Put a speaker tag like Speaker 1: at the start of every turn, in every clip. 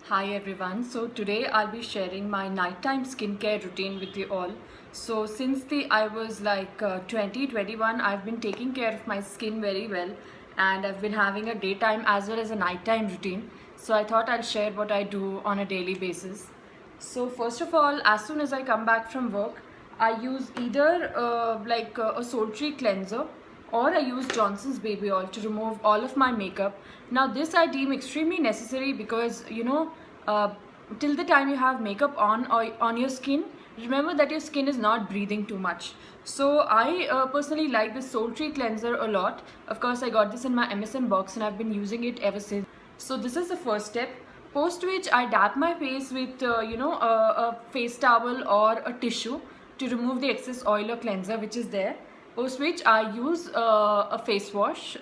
Speaker 1: Hi everyone. So today I'll be sharing my nighttime skincare routine with you all. So since the I was like 2021, I've been taking care of my skin very well, and I've been having a daytime as well as a nighttime routine. So I thought I'll share what I do on a daily basis. So first of all, as soon as I come back from work, I use either a sultry cleanser, or I use Johnson's baby oil to remove all of my makeup. Now this I deem extremely necessary because uh, till the time you have makeup on or on your skin, remember that your skin is not breathing too much. So I personally like this sultry cleanser a lot. Of course, I got this in my MSN box and I've been using it ever since. So this is the first step. Post which I dab my face with a face towel or a tissue to remove the excess oil or cleanser which is there. Post which I use a face wash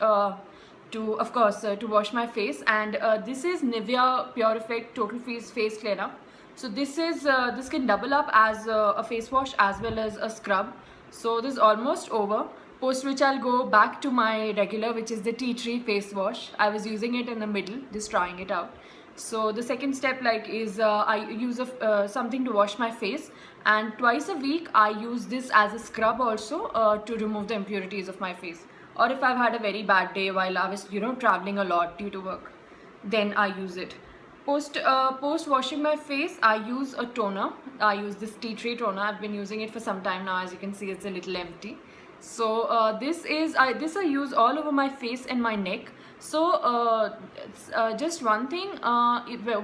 Speaker 1: to of course to wash my face, and this is Nivea Pure Effect Total Face Cleaner. So this can double up as a face wash as well as a scrub. So this is almost over. Post which I'll go back to my regular, which is the tea tree face wash. I was using it in the middle, just trying it out. So the second step is I use something to wash my face, and twice a week I use this as a scrub also to remove the impurities of my face. Or if I've had a very bad day while I was traveling a lot due to work, then I use it. Post washing my face, I use a toner. I use this tea tree toner. I've been using it for some time now. As you can see, it's a little empty. So this I use all over my face and my neck. So just one thing,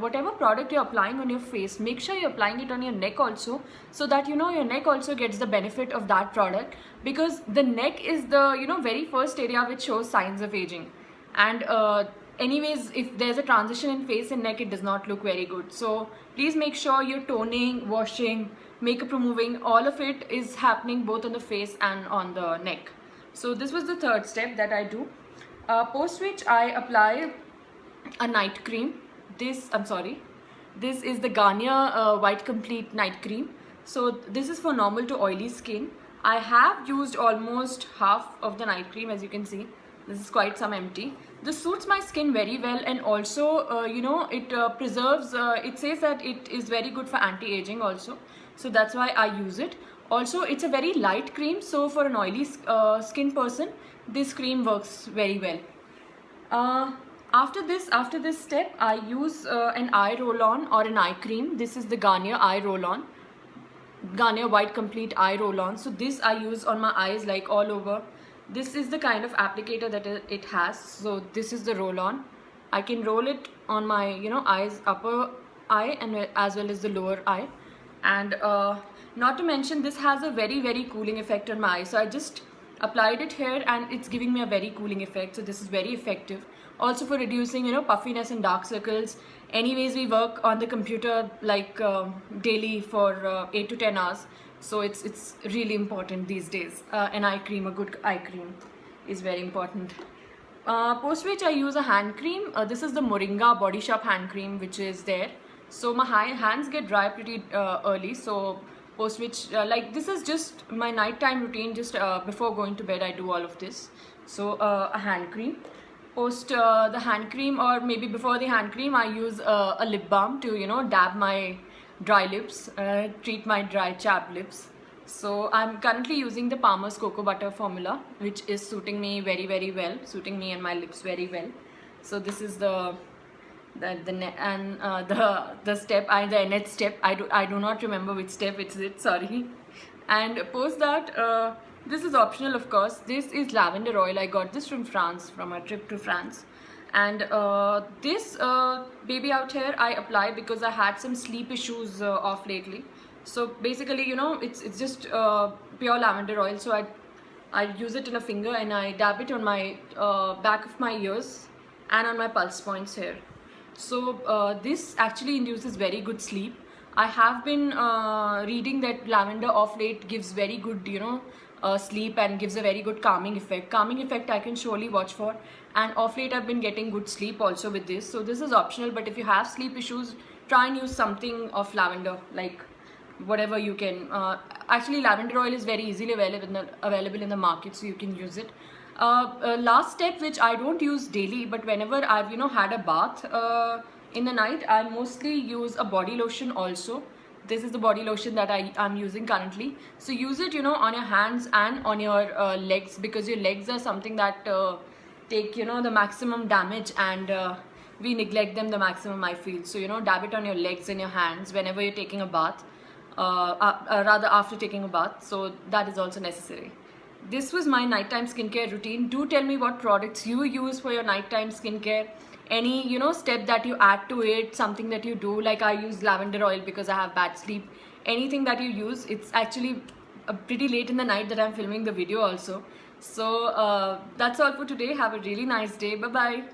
Speaker 1: whatever product you're applying on your face, make sure you're applying it on your neck also, so that your neck also gets the benefit of that product, because the neck is the very first area which shows signs of aging. And anyways, if there's a transition in face and neck, it does not look very good. So please make sure you're toning, washing, makeup removing, all of it is happening both on the face and on the neck. So this was the third step that I do. Post which I apply a night cream. This is the Garnier White Complete Night Cream. So this is for normal to oily skin. I have used almost half of the night cream. As you can see, this is quite some empty. This suits my skin very well, and also it preserves, it says that it is very good for anti-aging also, so that's why I use it. Also, it's a very light cream, so for an oily skin person, this cream works very well. After this step, I use an eye roll-on or an eye cream. This is the Garnier eye roll-on, Garnier White Complete eye roll-on. So this I use on my eyes, like all over. This is the kind of applicator that it has. So this is the roll-on. I can roll it on my eyes, upper eye, and as well as the lower eye. And not to mention, this has a very cooling effect on my eyes. So I just applied it here and it's giving me a very cooling effect. So this is very effective also for reducing puffiness and dark circles. Anyways, we work on the computer like daily for 8 to 10 hours, so it's really important these days. An eye cream, a good eye cream, is very important. Post which I use a hand cream. This is the Moringa Body Shop hand cream which is there. So my hands get dry pretty early, so post which this is just my nighttime routine. Just before going to bed I do all of this. So a hand cream. Post the hand cream, or maybe before the hand cream, I use a lip balm to dab my dry lips, treat my dry chapped lips. So I'm currently using the Palmer's Cocoa Butter formula, which is suiting me very well, suiting me and my lips very well. So this is the step, the nth step. I do not remember which step it's it, sorry. And post that, this is optional, of course. This is lavender oil. I got this from France, from a trip to France. And this baby out here I apply because I had some sleep issues off lately. So basically, it's just pure lavender oil. So I use it in a finger and I dab it on my back of my ears and on my pulse points here. So this actually induces very good sleep. I have been reading that lavender of late gives very good sleep and gives a very good calming effect. Calming effect I can surely watch for, and of late I've been getting good sleep also with this. So this is optional, but if you have sleep issues, try and use something of lavender, like whatever you can. Actually, lavender oil is very easily available in the market, so you can use it. Last step, which I don't use daily, but whenever I've had a bath in the night I mostly use a body lotion also. This is the body lotion that I'm using currently. So use it, you know, on your hands and on your legs, because your legs are something that take, you know, the maximum damage, and we neglect them the maximum, I feel. So, you know, dab it on your legs and your hands whenever you're taking a bath, rather after taking a bath. So that is also necessary. This was my nighttime skincare routine. Do tell me what products you use for your nighttime skincare. Any, you know, step that you add to it, something that you do. Like I use lavender oil because I have bad sleep. Anything that you use. It's actually pretty late in the night that I'm filming the video also. So that's all for today. Have a really nice day. Bye bye.